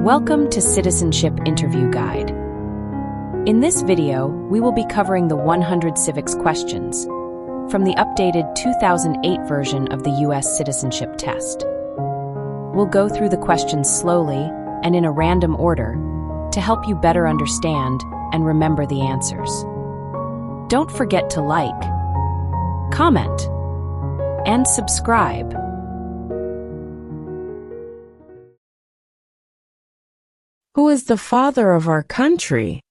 Welcome to Citizenship Interview Guide. In this video, we will be covering the 100 civics questions from the updated 2008 version of the U.S. citizenship test. We'll go through the questions slowly and in a random order to help you better understand and remember the answers. Don't forget to like, comment, and subscribe. Who is the father of our country?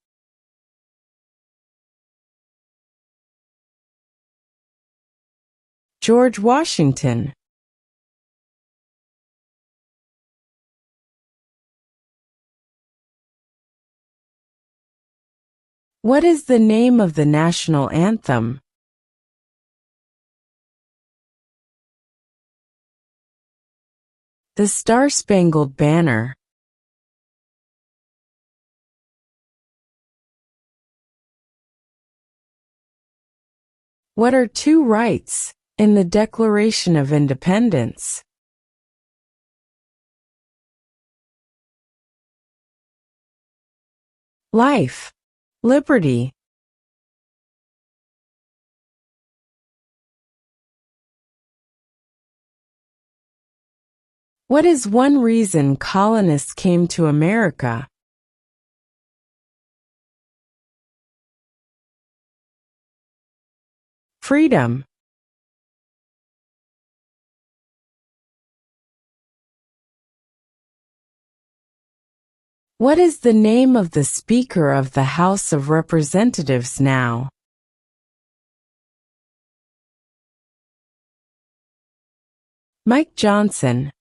George Washington. What is the name of the national anthem? The Star-Spangled Banner. What are two rights in the Declaration of Independence? Life, liberty. What is one reason colonists came to America? Freedom. What is the name of the Speaker of the House of Representatives now? Mike Johnson.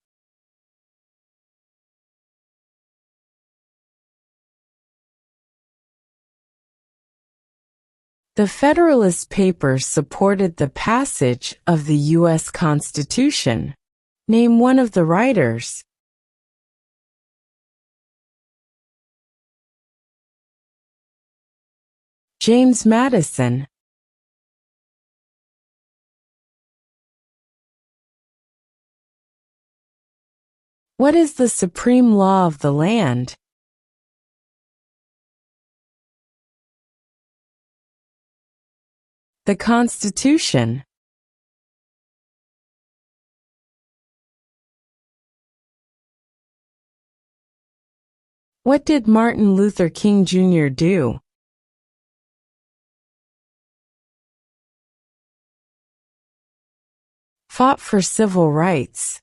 The Federalist Papers supported the passage of the U.S. Constitution. Name one of the writers. James Madison. What is the supreme law of the land? The Constitution. What did Martin Luther King Jr. do? Fought for civil rights.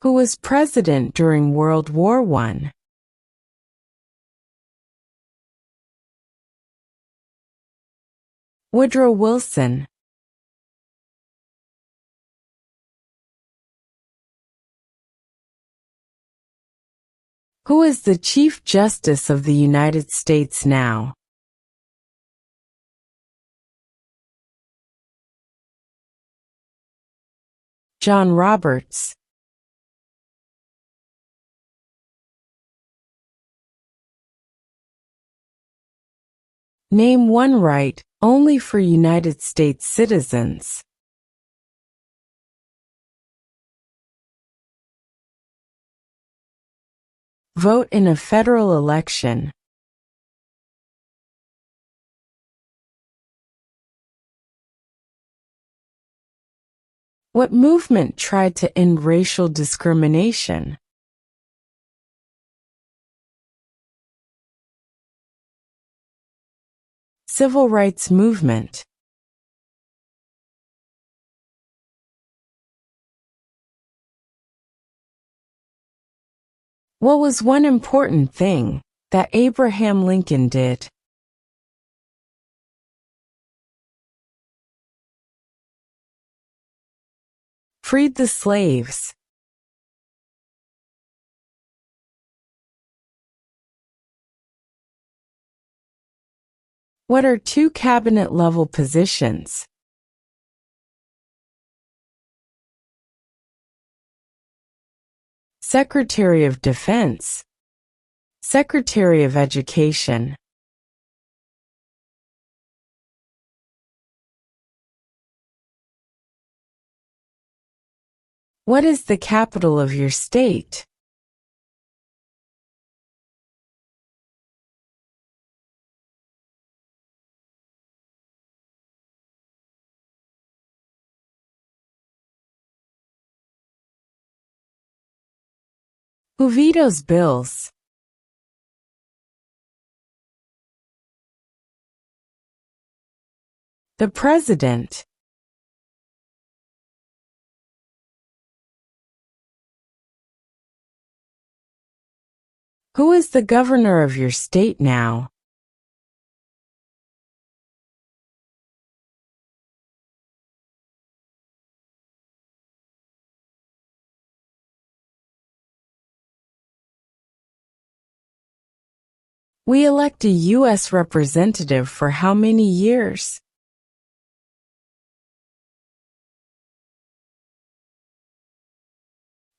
Who was president during World War I? Woodrow Wilson. Who is the Chief Justice of the United States now? John Roberts. Name one right only for United States citizens. Vote in a federal election. What movement tried to end racial discrimination? Civil rights movement. What was one important thing that Abraham Lincoln did? Freed the slaves. What are two cabinet-level positions? Secretary of Defense, Secretary of Education. What is the capital of your state? Who vetoes bills? The President. Who is the governor of your state now? We elect a U.S. representative for how many years?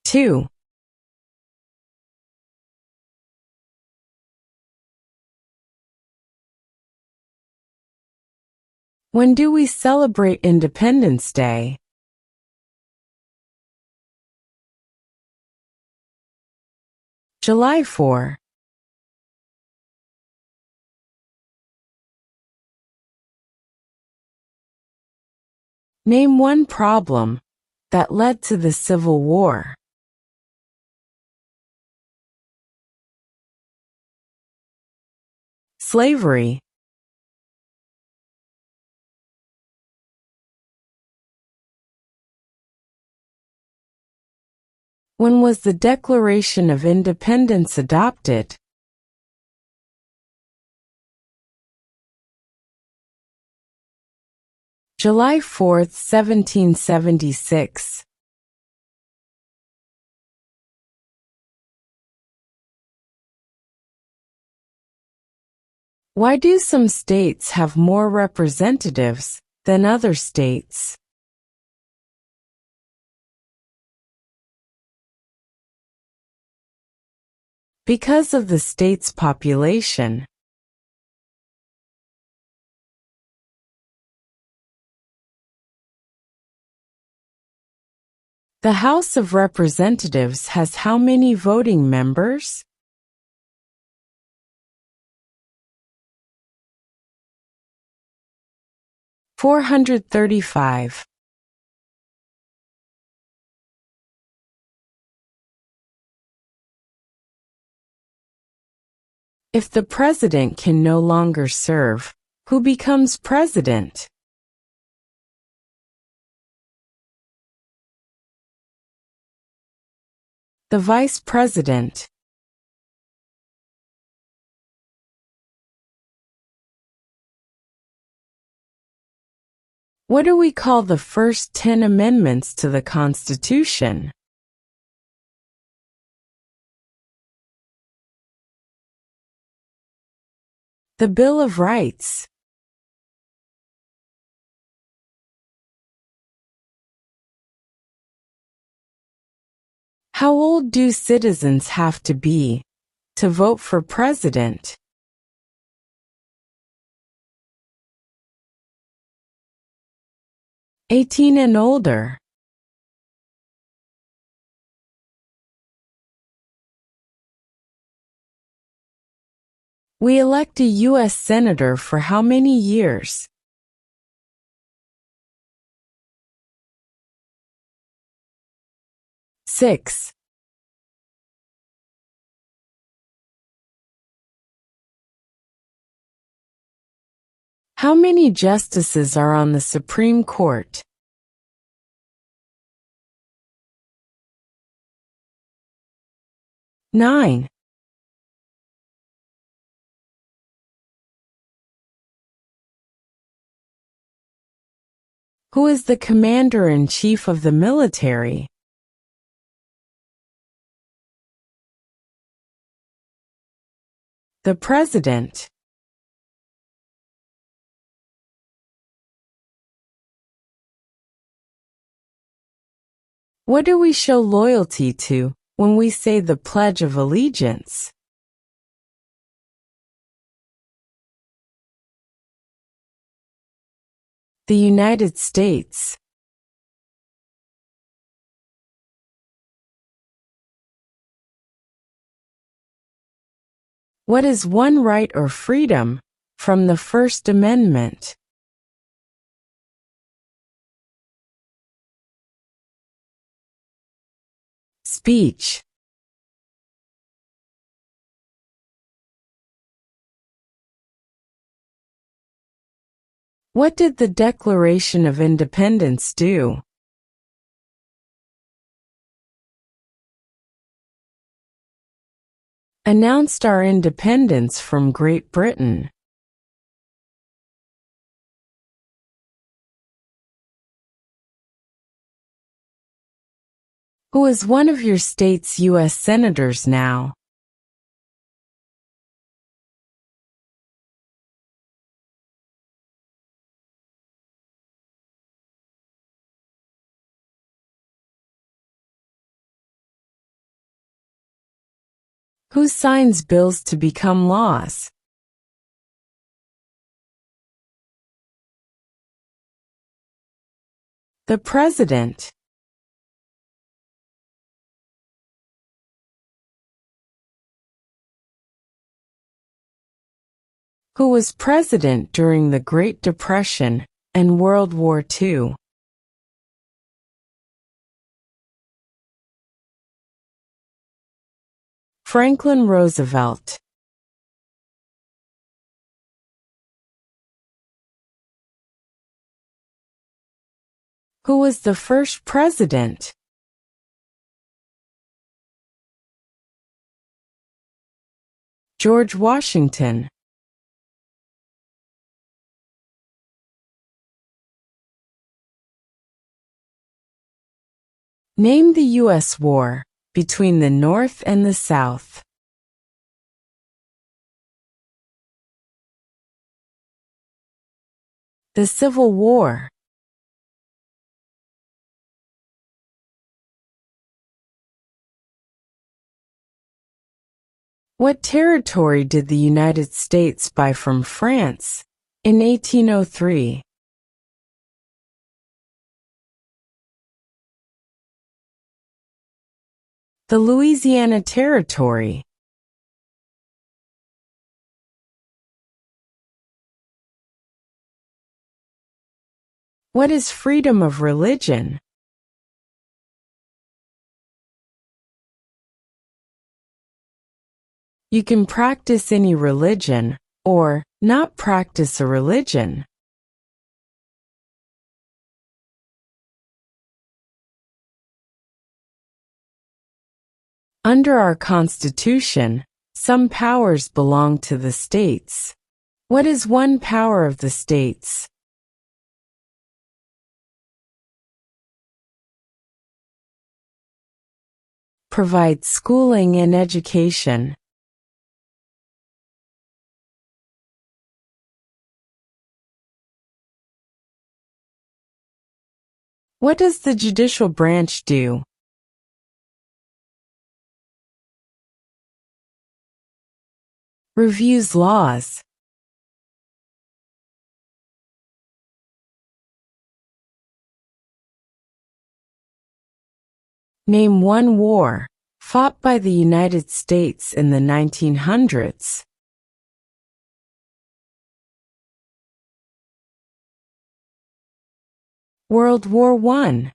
Two. When do we celebrate Independence Day? July 4. Name one problem that led to the Civil War. Slavery. When was the Declaration of Independence adopted? July 4, 1776. Why do some states have more representatives than other states? Because of the state's population. The House of Representatives has how many voting members? $435. If the president can no longer serve, who becomes president? The vice president. What do we call the first 10 amendments to the Constitution? The Bill of Rights. How old do citizens have to be to vote for president? 18 and older. We elect a U.S. Senator for how many years? Six. How many justices are on the Supreme Court? 9. Who is the commander-in-chief of the military? The president. What do we show loyalty to when we say the Pledge of Allegiance? The United States. What is one right or freedom from the First Amendment? Speech. What did the Declaration of Independence do? Announced our independence from Great Britain. Who is one of your state's U.S. senators now? Who signs bills to become laws? The President. Who was president during the Great Depression and World War II? Franklin Roosevelt. Who was the first president? George Washington. Name the U.S. war between the North and the South. The Civil War. What territory did the United States buy from France in 1803? The Louisiana Territory. What is freedom of religion? You can practice any religion, or not practice a religion. Under our Constitution, some powers belong to the states. What is one power of the states? Provide schooling and education. What does the judicial branch do? Reviews laws. Name one war fought by the United States in the 1900s. World War I.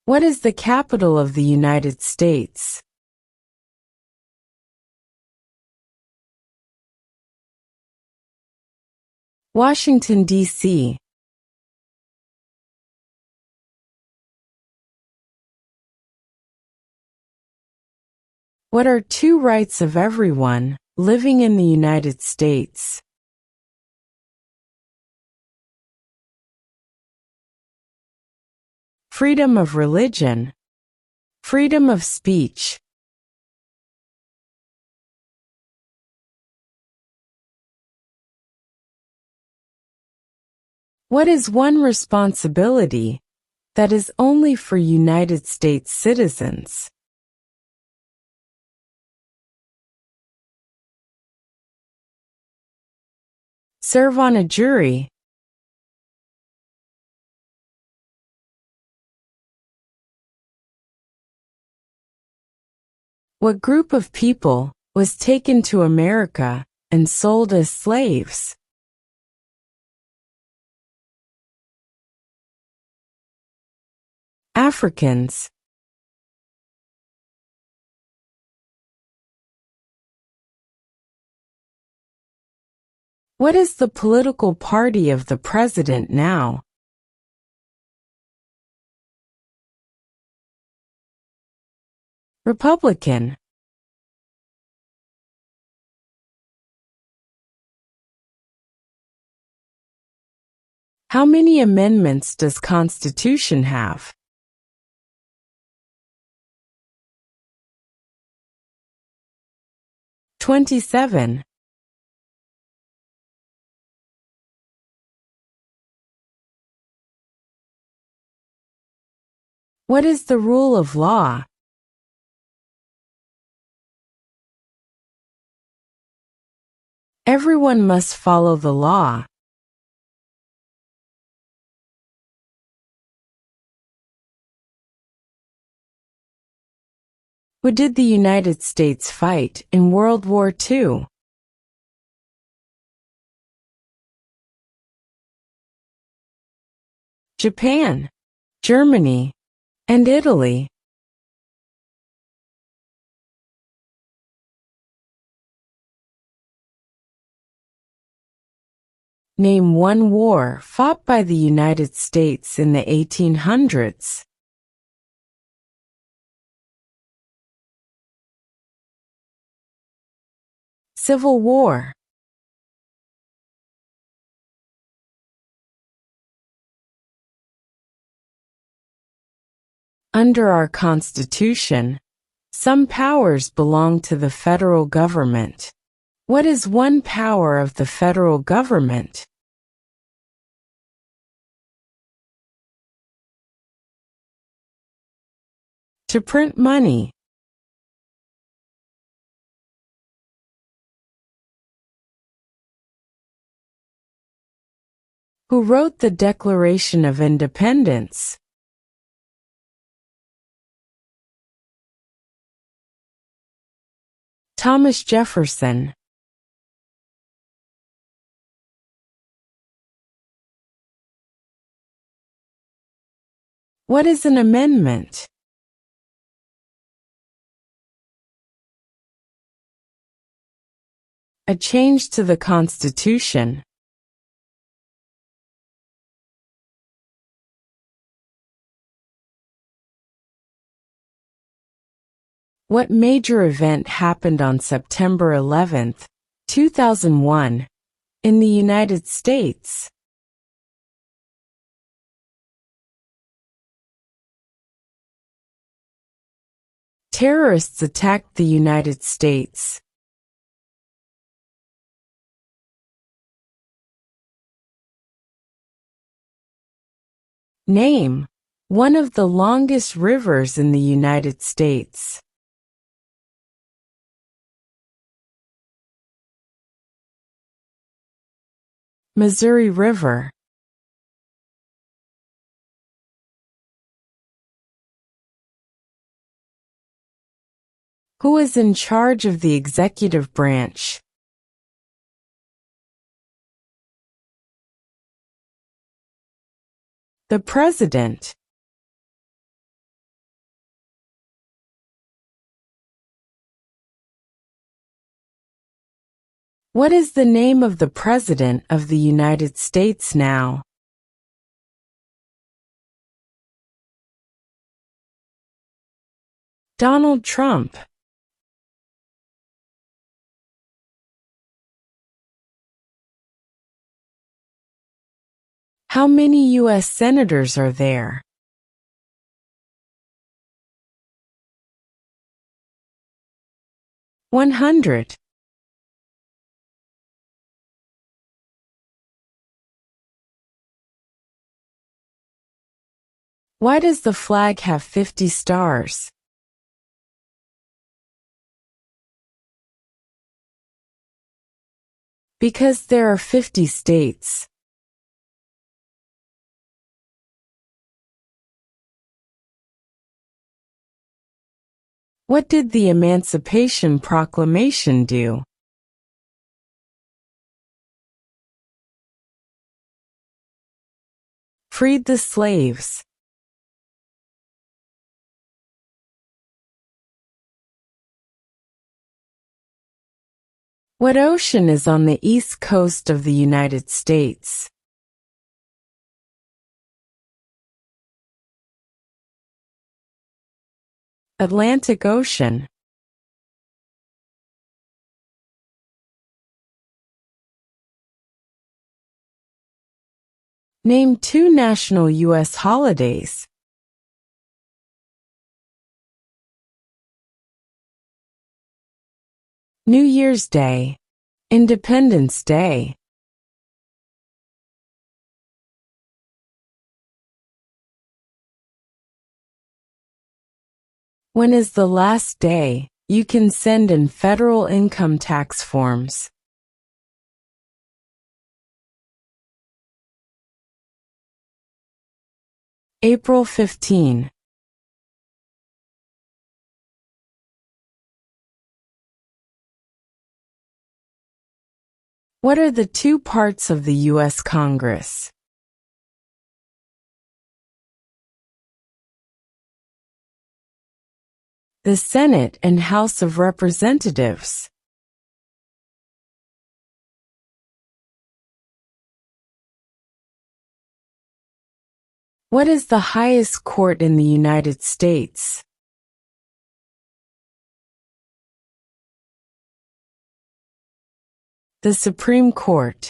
What is the capital of the United States? Washington, D.C. What are two rights of everyone living in the United States? Freedom of religion. Freedom of speech. What is one responsibility that is only for United States citizens? Serve on a jury. What group of people was taken to America and sold as slaves? Africans. What is the political party of the president now? Republican. How many amendments does Constitution have? 27. What is the rule of law? Everyone must follow the law. Who did the United States fight in World War II? Japan, Germany, and Italy. Name one war fought by the United States in the 1800s. Civil War. Under our Constitution, some powers belong to the federal government. What is one power of the federal government? To print money. Who wrote the Declaration of Independence? Thomas Jefferson. What is an amendment? A change to the Constitution. What major event happened on September 11, 2001, in the United States? Terrorists attacked the United States. Name one of the longest rivers in the United States. Missouri River. Who is in charge of the executive branch? The President. What is the name of the President of the United States now? Donald Trump. How many U.S. senators are there? 100. Why does the flag have 50 stars? Because there are 50 states. What did the Emancipation Proclamation do? Freed the slaves. What ocean is on the east coast of the United States? Atlantic Ocean. Name 2 national U.S. holidays. New Year's Day, Independence Day. When is the last day you can send in federal income tax forms? April 15. What are the 2 parts of the U.S. Congress? The Senate and House of Representatives. What is the highest court in the United States? The Supreme Court.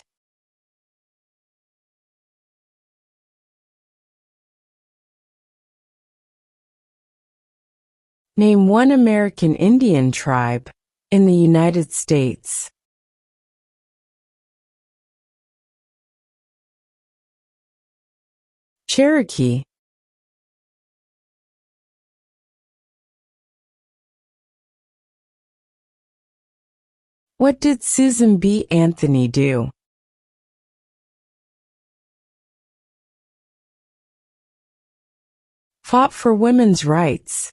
Name 1 American Indian tribe in the United States. Cherokee. What did Susan B. Anthony do? Fought for women's rights.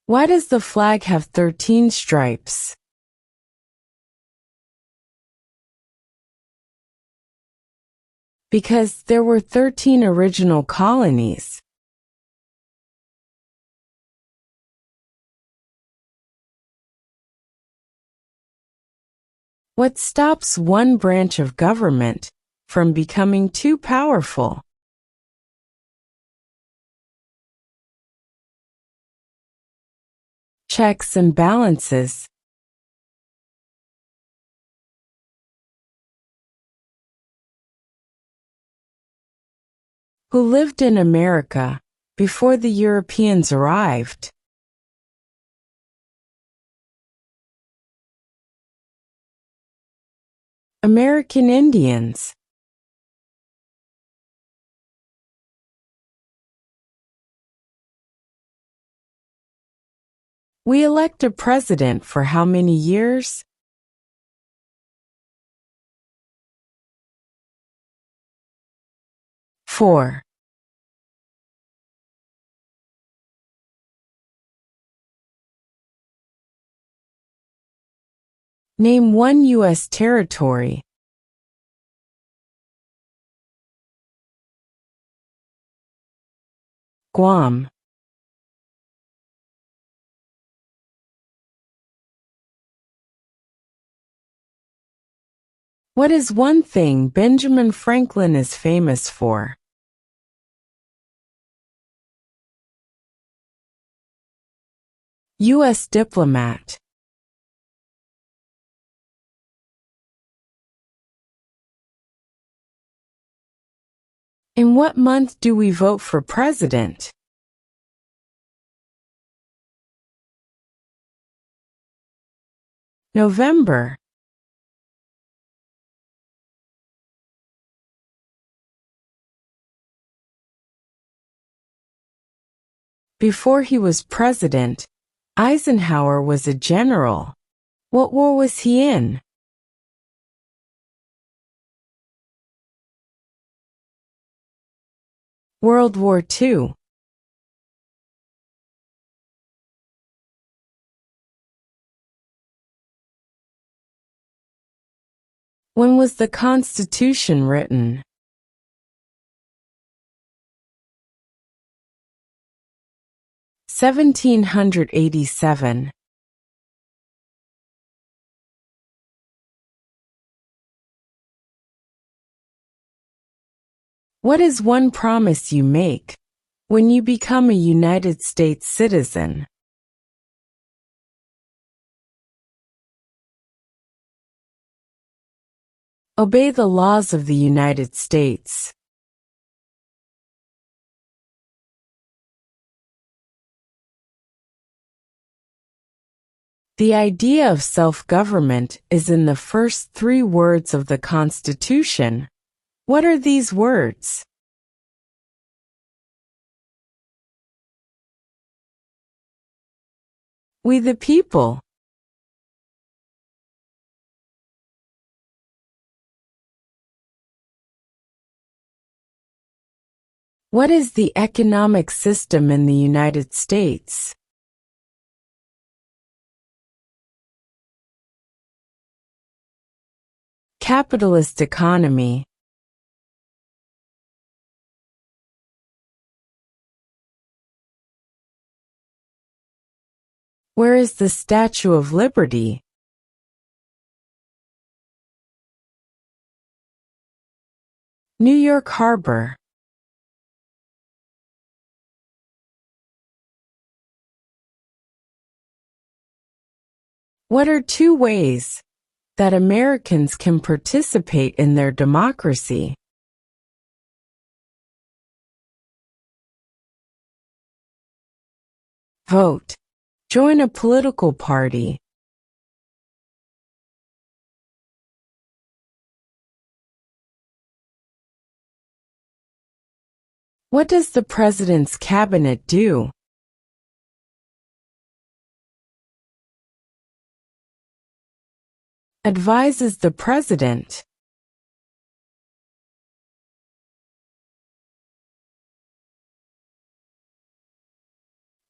Why does the flag have 13 stripes? Because there were 13 original colonies. What stops one branch of government from becoming too powerful? Checks and balances. Who lived in America before the Europeans arrived? American Indians. We elect a president for how many years? Four. Name 1 U.S. territory. Guam. What is one thing Benjamin Franklin is famous for? U.S. diplomat. In what month do we vote for president? November. Before he was president, Eisenhower was a general. What war was he in? World War II. When was the Constitution written? (1787). What is one promise you make when you become a United States citizen? Obey the laws of the United States. The idea of self-government is in the first 3 words of the Constitution. What are these words? We the people. What is the economic system in the United States? Capitalist economy. Where is the Statue of Liberty? New York Harbor. What are 2 ways that Americans can participate in their democracy? Vote. Join a political party. What does the President's cabinet do? Advises the President.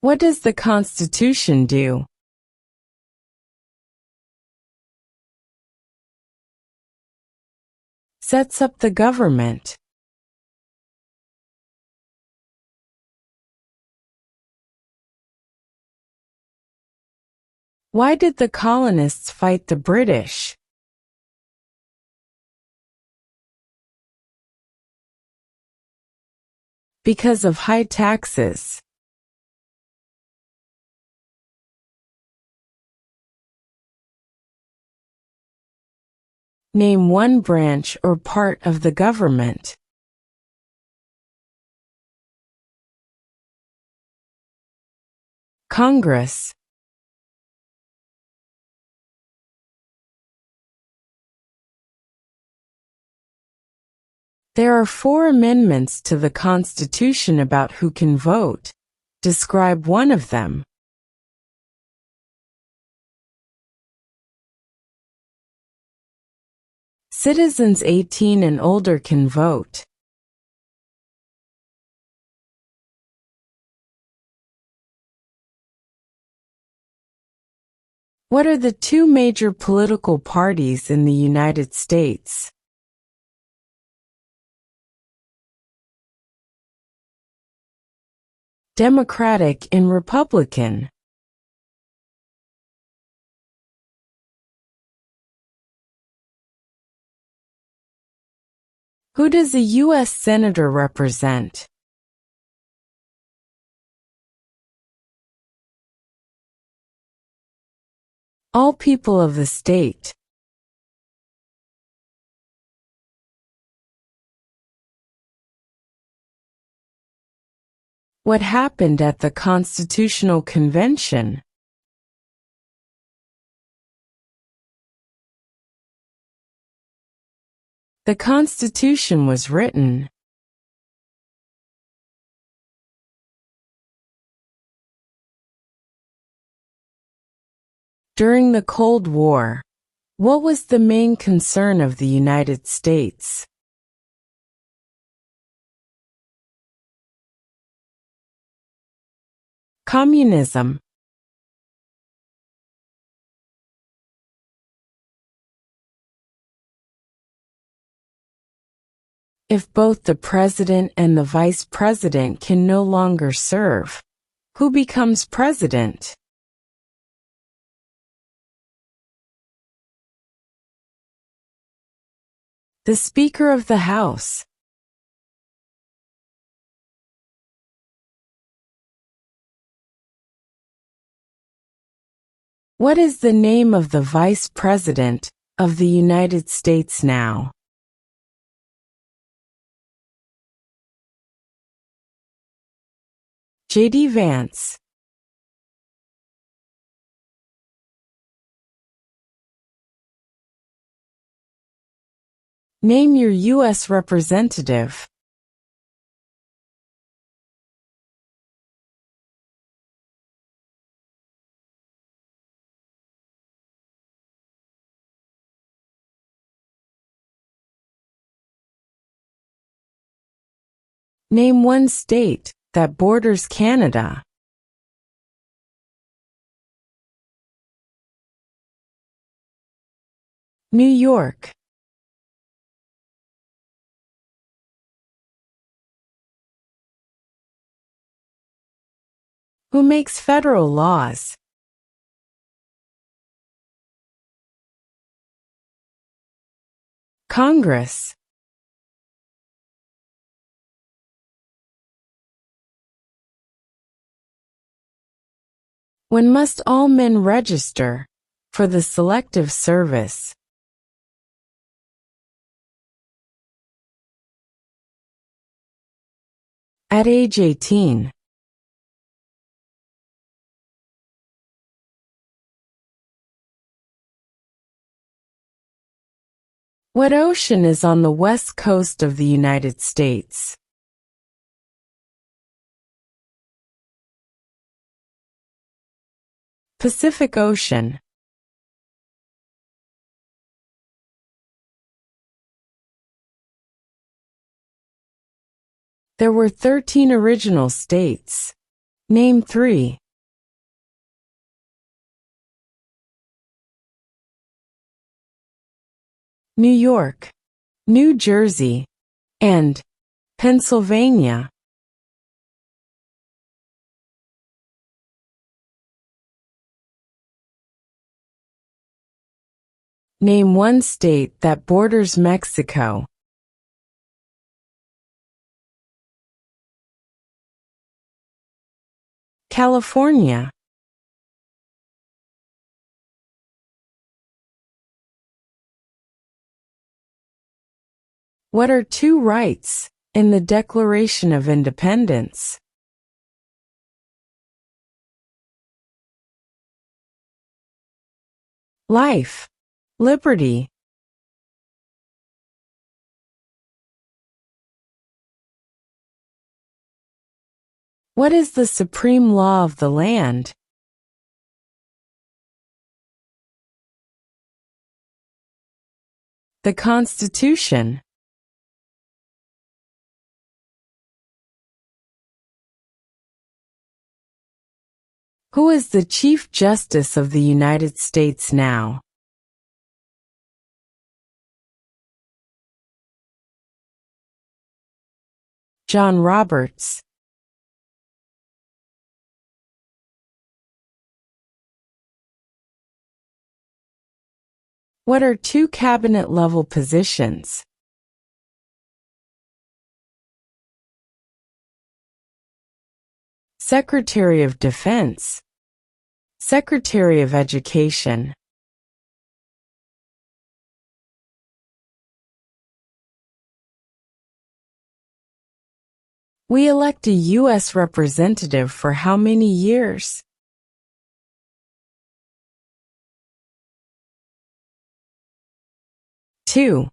What does the Constitution do? Sets up the government. Why did the colonists fight the British? Because of high taxes. Name one branch or part of the government. Congress. There are 4 amendments to the Constitution about who can vote. Describe one of them. Citizens 18 and older can vote. What are the 2 major political parties in the United States? Democratic and Republican. Who does a U.S. Senator represent? All people of the state. What happened at the Constitutional Convention? The Constitution was written. During the Cold War, what was the main concern of the United States? Communism. If both the president and the vice president can no longer serve, who becomes president? The Speaker of the House. What is the name of the Vice President of the United States now? J.D. Vance. Name your U.S. representative. Name one state that borders Canada. New York. Who makes federal laws? Congress. When must all men register for the Selective Service? At age 18. What ocean is on the west coast of the United States? Pacific Ocean. There were 13 original states. Name 3. New York, New Jersey, and Pennsylvania. Name one state that borders Mexico. California. What are 2 rights in the Declaration of Independence? Life, liberty. What is the supreme law of the land? The Constitution. Who is the Chief Justice of the United States now? John Roberts. What are 2 cabinet-level positions? Secretary of Defense, Secretary of Education. We elect a U.S. representative for how many years? 2.